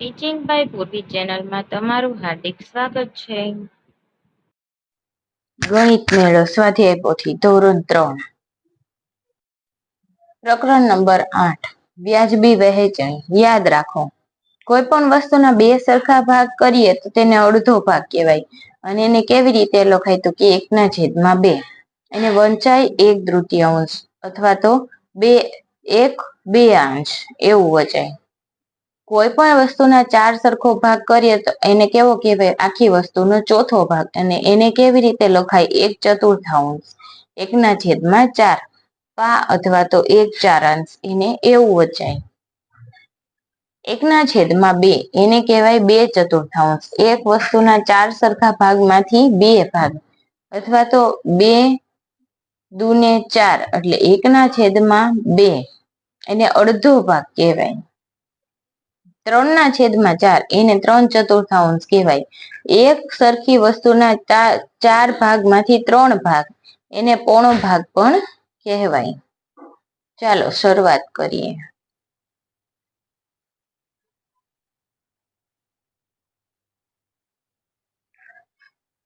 Teaching by પૂર્વી ચેનલમાં તમારું હાર્દિક સ્વાગત છે. ગણિત મેળો સ્વાધ્યાય પોથી ધોરણ 3 પ્રકરણ નંબર 8 વ્યાજબી વહેંચણી. યાદ રાખો, કોઈ પણ વસ્તુના બે સરખા ભાગ કરીએ તો તેને અડધો ભાગ કહેવાય. અને એને કેવી રીતે લખાય તો કે 1/2. એને વંચાય 1/3 અથવા તો 1/2 એવું વચાય. કોઈ પણ વસ્તુના 4 સરખો ભાગ કરીએ તો એને કેવો કહેવાય? આખી વસ્તુનો ચોથો ભાગ. અને એને કેવી રીતે લખાય? 1/4, 1/4 પા અથવા તો 1/4 એને એવું વચાય. 1/2 એને કહેવાય 2/4. એક વસ્તુના 4 સરખા ભાગમાંથી 2 ભાગ અથવા તો 2 દુને 4 એટલે 1/2 એને અડધો ભાગ કહેવાય. 3/4 એને 3/4 કહેવાય. એક સરખી વસ્તુના 4 ભાગમાંથી 3 ભાગ એને પોણો ભાગ પણ કહેવાય. ચાલો શરૂઆત કરીએ.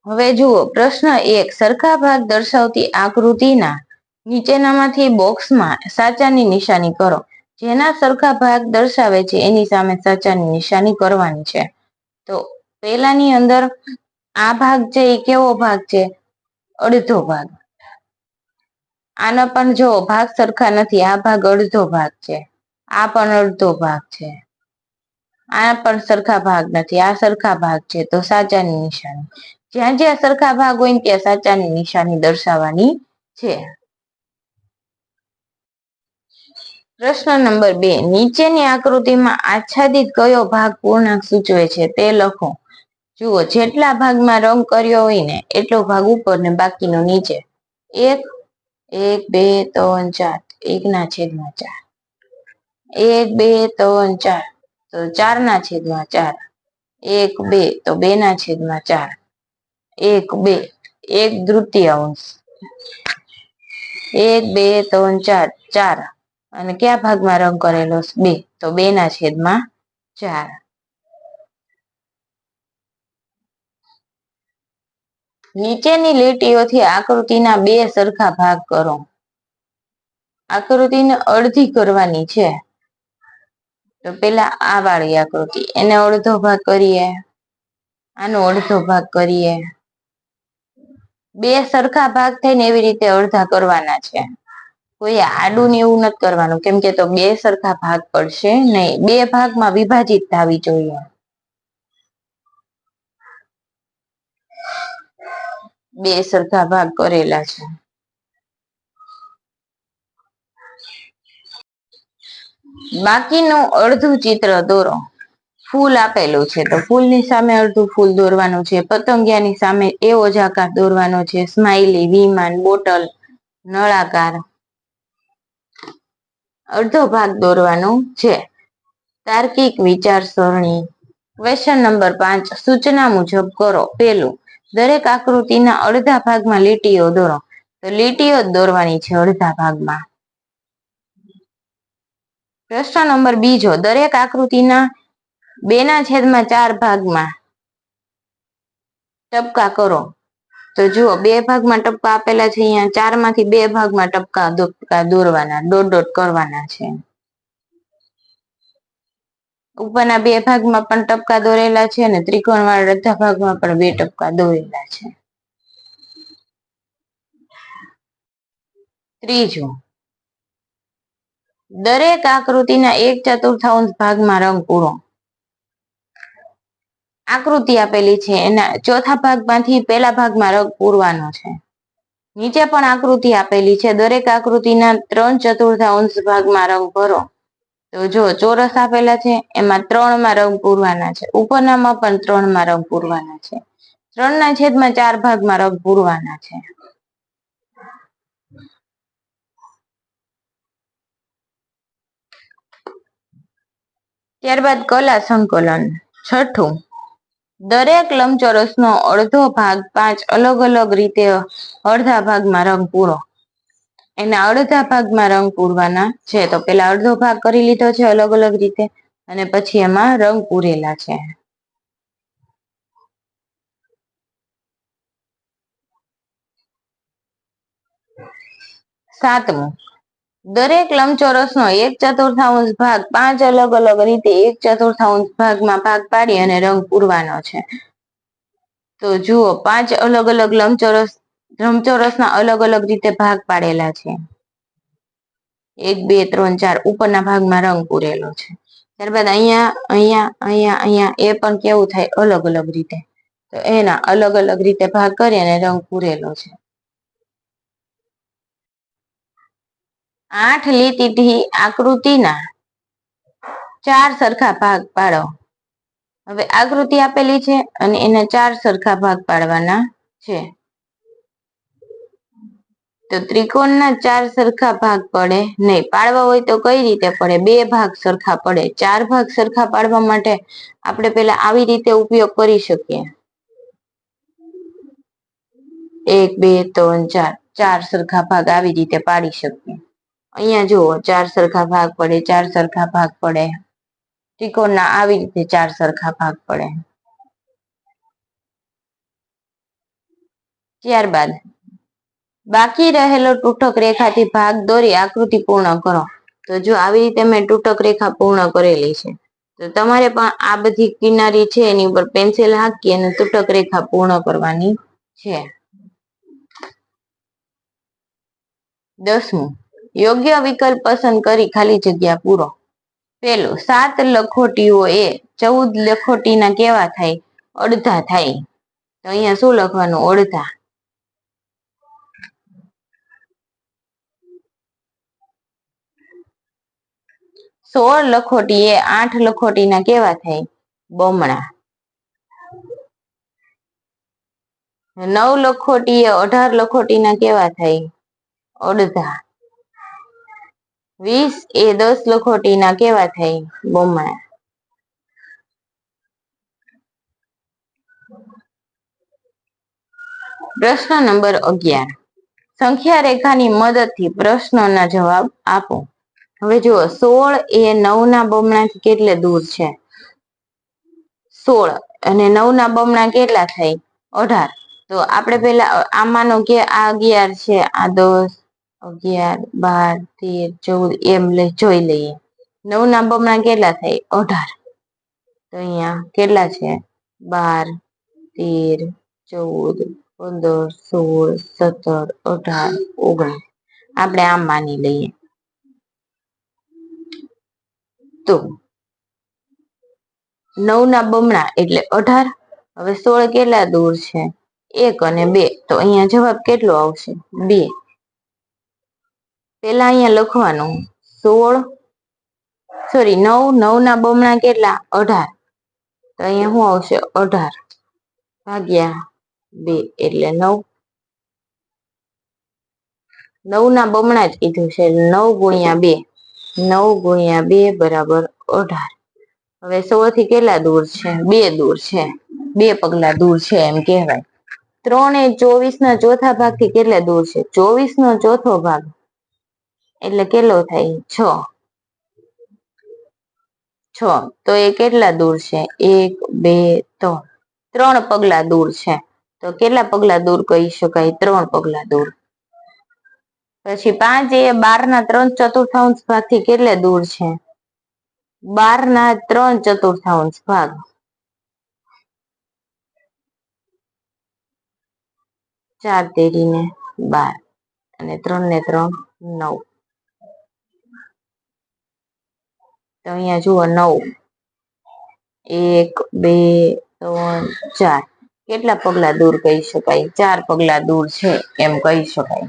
હવે જુઓ પ્રશ્ન 1. સરખા ભાગ દર્શાવતી આકૃતિના નીચેનામાંથી બોક્સમાં સાચાની નિશાની કરો. જેના સરખા ભાગ દર્શાવે છે એની સામે સાચાની નિશાની કરવાની છે. તો પહેલાની અંદર આ ભાગ છે એ કેવો ભાગ છે? અડધો ભાગ. આના પણ જો ભાગ સરખા નથી. આ ભાગ અડધો ભાગ છે, આ પણ અડધો ભાગ છે, આ પણ સરખા ભાગ નથી, આ સરખા ભાગ છે. તો સાચાની નિશાની. જ્યાં જ્યાં સરખા ભાગ હોય ને ત્યાં સાચાની નિશાની દર્શાવવાની છે. પ્રશ્ન નંબર 2. નીચેની આકૃતિમાં આચ્છાદિત કયો ભાગ પૂર્ણાંક સૂચવે છે તે લખો. જુઓ, જેટલા ભાગમાં રંગ કર્યો હોય ને એટલો ભાગ ઉપર ને બાકીનો નીચે. 1 1 2 3 4 1/4. 1 2 3 4 તો 4/4. 1 2 તો 2/4. 1 2 1/3. 1 2 3 4 4 અને કયા ભાગમાં રંગ કરેલો? 2 તો 2/4. નીચેની લીટીઓથી આકૃતિના 2 સરખા ભાગ કરો. આકૃતિને અડધી કરવાની છે. તો પેલા આ વાળી આકૃતિ એને અડધો ભાગ કરીએ, આનો અડધો ભાગ કરીએ. 2 સરખા ભાગ થઈને એવી રીતે અડધા કરવાના છે. કોઈ આડું ને એવું નથી કરવાનું, કેમ કે તો 2 સરખા ભાગ પડશે નહીં. 2 ભાગમાં વિભાજિત થવી જોઈએ. 2 સરખા ભાગ કરેલા છે. બાકીનું અડધું ચિત્ર દોરો. ફૂલ આપેલું છે તો ફૂલની સામે અડધું ફૂલ દોરવાનું છે. પતંગિયાની સામે એવો જ આકાર દોરવાનો છે. સ્માઈલી, વિમાન, બોટલ, નળાકાર અડધો ભાગ દોરવાનો છે. તાર્કિક વિચારસરણી. Question number 5. સૂચના મુજબ કરો. પેલું, દરેક આકૃતિના અડધા ભાગમાં લીટીઓ દોરો. તો લીટીઓ જ દોરવાની છે અડધા ભાગમાં. પ્રશ્ન નંબર 2. દરેક આકૃતિના 2/4 ભાગમાં ટપકા કરો. તો જુઓ, 2 ભાગમાં ટપકા આપેલા છે. અહીંયા 4માંથી 2 ભાગમાં ટપકા દોરવાના, ડોટ ડોટ કરવાના છે. ઉપરના 2 ભાગમાં પણ ટપકા દોરેલા છે અને ત્રિકોણ વાળા અડધા ભાગમાં પણ 2 ટપકા દોરેલા છે. ત્રીજું, દરેક આકૃતિના 1/4 ભાગમાં રંગ પૂરો. આકૃતિ આપેલી છે એના ચોથા ભાગમાંથી પહેલા ભાગમાં રંગ પૂરવાનો છે. નીચે પણ આકૃતિ આપેલી છે. દરેક આકૃતિના 3/4 ભાગમાં રંગ ભરો. તો જો ચોરસ આપેલા છે એમાં 3માં રંગ પૂરવાના છે. ઉપરનામાં પણ 3માં રંગ પૂરવાના છે. 3/4 ભાગમાં રંગ પૂરવાના છે. ત્યારબાદ કલા સંકલન. છઠ્ઠું, દરેક લંબચોરસનો અડધો ભાગ 5 અલગ અલગ રીતે અડધા ભાગમાં રંગ પૂરો. એના અડધા ભાગમાં રંગ પૂરવાના છે. તો પેલા અડધો ભાગ કરી લીધો છે અલગ અલગ રીતે. અને પછી એમાં રંગ પૂરેલા છે. 7મું, દરેક લંબચોરસનો 1/4 ભાગ 5 અલગ અલગ રીતે 1/4 ભાગમાં ભાગ પાડી અને રંગ પૂરવાનો છે. તો જુઓ 5 અલગ અલગ લંબચોરસના અલગ અલગ રીતે ભાગ પાડેલા છે. 1 2 3 4 ઉપરના ભાગમાં રંગ પૂરેલો છે. ત્યારબાદ અહીંયા અહીંયા અહીંયા અહીંયા એ પણ કેવું થાય, અલગ અલગ રીતે. તો એના અલગ અલગ રીતે ભાગ કરી અને રંગ પૂરેલો છે. 8 લીટીથી આકૃતિના 4 સરખા ભાગ પાડો. હવે આકૃતિ આપેલી છે અને એના 4 સરખા ભાગ પાડવાના છે. તો ત્રિકોણના 4 સરખા ભાગ પડે નહીં. પાડવા હોય તો કઈ રીતે પડે? 2 ભાગ સરખા પડે. 4 ભાગ સરખા પાડવા માટે આપણે પેલા આવી રીતે ઉપયોગ કરી શકીએ. 1 2 3 4 4 સરખા ભાગ આવી રીતે પાડી શકીએ. અહીંયા જુઓ 4 સરખા ભાગ પડે, 4 સરખા ભાગ પડે. ત્રિકોણના આવી રીતે 4 સરખા ભાગ પડે. ત્યારબાદ બાકી રહેલો તૂટક રેખાથી ભાગ દોરી આકૃતિ પૂર્ણ કરો. તો જો આવી રીતે મેં તૂટક રેખા પૂર્ણ કરેલી છે. તો તમારે પણ આ બધી કિનારી છે એની ઉપર પેન્સિલ હાંકી અને તૂટક રેખા પૂર્ણ કરવાની છે. 10મું, યોગ્ય વિકલ્પ પસંદ કરી ખાલી જગ્યા પૂરો. પેલું, 7 લખોટીઓ એ 14 લખોટીના કેવા થાય? અડધા થાય. તો અહીંયા શું લખવાનું? અડધા. 16 લખોટી એ 8 લખોટીના કેવા થાય? બમણા. 9 લખોટી એ 18 લખોટીના કેવા થાય? અડધા. 20 એ 10 લખોટીના કેવા થાય? બમણા. પ્રશ્ન નંબર 11, સંખ્યા રેખાની મદદથી પ્રશ્નોના જવાબ આપો. હવે જુઓ 16 એ 9 ના બમણાથી કેટલે દૂર છે? 16 અને 9 ના બમણા કેટલા થાય? 18. તો આપણે પેલા આમાંનો કે આ 11 છે, આ 10, 11, 12, 13, 14 એમ જોઈ લઈએ. 9 ના બમણા કેટલા થાય? 18. તો અહીંયા કેટલા છે? 12, 13, 14, 15, 16, 17, 18, 19. આપણે આમ માની લઈએ. તો 9 ના બમણા એટલે 18. હવે 16 કેટલા દૂર છે? 1 અને 2. તો અહીંયા જવાબ કેટલો આવશે? 2. પેલા અહીંયા લખવાનું 16 સોરી 9, 9 ના બમણા કેટલા? 18. તો અહીંયા શું આવશે? 18 ભાગ્યા 2 એટલે 9. 9 ના બમણા જ કીધું છે. 9 ગુણ્યા 2. 9 ગુણ્યા 2 બરાબર 18. હવે 16 થી કેટલા દૂર છે? 2 દૂર છે. 2 પગલા દૂર છે એમ કહેવાય. 3 એ 24 ના ચોથા ભાગથી કેટલા દૂર છે? 24 નો ચોથો ભાગ એટલે કેટલો થાય? 6. 6. તો એ કેટલા દૂર છે? 1 2 3. 3 પગલા દૂર છે. તો કેટલા પગલા દૂર કહી શકાય? 3 પગલા દૂર. પછી 5 એ 12 ના 3/4 ભાગથી કેટલે દૂર છે? 12 ના 3/4 ભાગ. 4 તેરીને 12 અને 3 ને 3 9. તો અહીંયા જુઓ 9. 1 2 3 4. કેટલા પગલા દૂર કહી શકાય? 4 પગલા દૂર છે એમ કહી શકાય.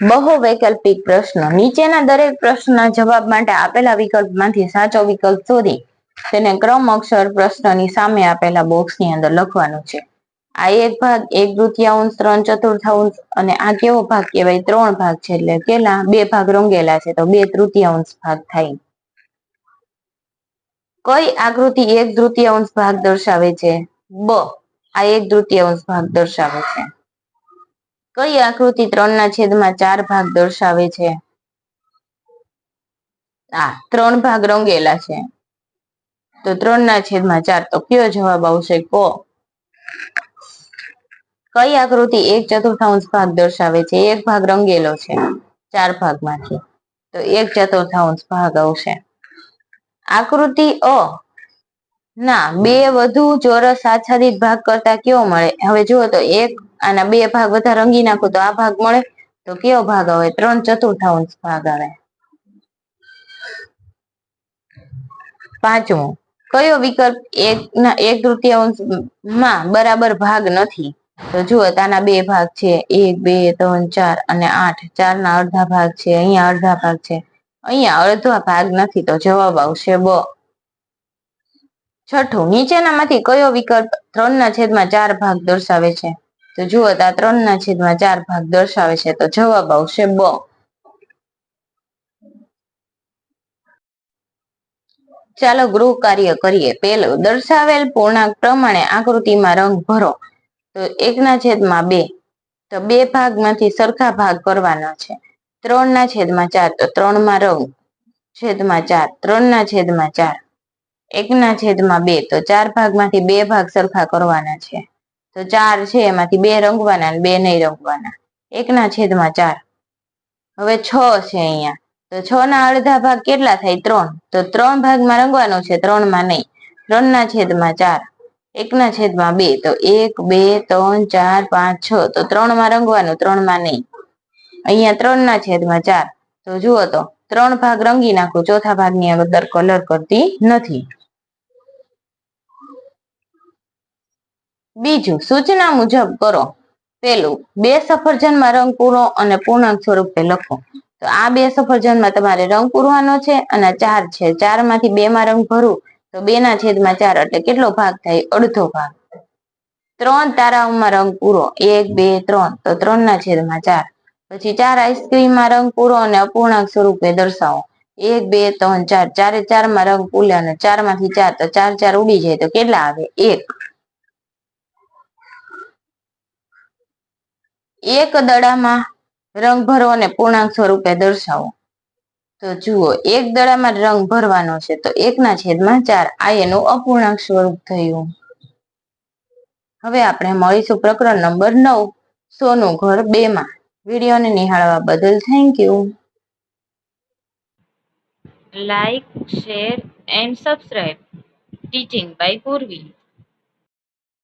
બહુ વૈકલ્પિક પ્રશ્નો. નીચેના દરેક પ્રશ્નના જવાબ માટે આપેલા વિકલ્પમાંથી સાચો વિકલ્પ શોધી તેને ક્રમ અક્ષર પ્રશ્નની સામે આપેલા બોક્સની અંદર લખવાનું છે. આ એક ભાગ 1/3, 3/4 અને આ કેવો ભાગ કહેવાય? 3 ભાગ છે. એટલે કેટલા? 2 ભાગ રંગેલા છે તો 2/3 ભાગ થાય. કઈ આકૃતિ 1/3 ભાગ દર્શાવે છે? બ. આ 1/3 ભાગ દર્શાવે છે. કઈ આકૃતિ 3/4 ભાગ દર્શાવે છે? ત્રણ ભાગ રંગેલા છે તો 3/4. તો કયો જવાબ આવશે? કો. કઈ આકૃતિ 1/4 ભાગ દર્શાવે છે? એક ભાગ રંગેલો છે 4 ભાગમાંથી, તો 1/4 ભાગ આવશે. આકૃતિ અ ના બે વધુ ચોરસ આચ્છાદિત ભાગ કરતા કેવો મળે? હવે જુઓ તો આના 2 ભાગ બધા રંગી નાખો તો આ ભાગ મળે, તો કેવો ભાગ આવે? 3/4 ભાગ આવે. પાંચમું, કયો વિકલ્પ 1/3 બરાબર ભાગ નથી? તો જુઓ આના 2 ભાગ છે, 1 2 3 4 અને 8. 4 ના અડધા ભાગ છે, અહીંયા અડધા ભાગ છે, અહીંયા અડધા ભાગ નથી, તો જવાબ આવશે બ. છઠ્ઠું, નીચેનામાંથી કયો વિકલ્પ 3/4 ભાગ દર્શાવે છે? તો જુઓ આ 3/4 ભાગ દર્શાવે છે, તો જવાબ આવશે બ. ચાલો ગૃહ કાર્ય કરીએ. પહેલું, દર્શાવેલ પૂર્ણાંક પ્રમાણે આકૃતિમાં રંગ ભરો. તો 1/2. તો 2 ભાગમાંથી સરખા ભાગ કરવાના છે. 3/4. તો 3 માં રંગ (4). 3/4. 1/2. તો 4 ભાગમાંથી 2 ભાગ સરખા કરવાના છે. તો 4 છે એમાંથી 2 રંગવાના અને 2 નહીં રંગવાના. 1/4. હવે 6 છે અહીંયા, તો 6 ના અડધા ભાગ કેટલા થાય? 3. તો 3 ભાગમાં રંગવાનો છે, 3 માં નહીં. 3/4. 1/2. તો 1 2 3 4 5 6. તો 3 માં રંગવાનું, 3 માં નહીં. અહીંયા 3/4. તો જુઓ તો 3 ભાગ રંગી નાખું, ચોથા ભાગની અંદર કલર કરતી નથી. બીજું, સૂચના મુજબ કરો. પેલું, 2 સફરજનમાં રંગ પૂરો અને પૂર્ણાંક સ્વરૂપે લખો. તો આ 2 સફરજનમાં તમારે રંગ પૂરવાનો છે અને 4 છે. 4 માંથી 2 માં રંગ ભરું તો 2/4 એટલે કેટલો ભાગ થાય? અડધો ભાગ. 3 તારાઓમાં રંગ પૂરો, 1 2 3. તો 3/4. પછી 4 આઈસ્ક્રીમમાં રંગ પૂરો અને અપૂર્ણાંક સ્વરૂપે દર્શાવો. 1 2 3 4. 4 માં રંગ પૂરે અને 4 માંથી 4, તો 4 4 ઉડી જાય, તો કેટલા આવે? 1. એક દડામાં રંગ ભરો અને પૂર્ણાંક સ્વરૂપે દર્શાવો. તો જુઓ, એક દડામાં રંગ ભરવાનો છે, તો 1/4. આ એનું અપૂર્ણાંક સ્વરૂપ થયું. હવે આપણે મળીશું પ્રકરણ નંબર 9, સોનું ઘર 2 માં. વિડીયોને નિહાળવા બદલ thank you. Like, share and subscribe. Teaching by પૂર્વી.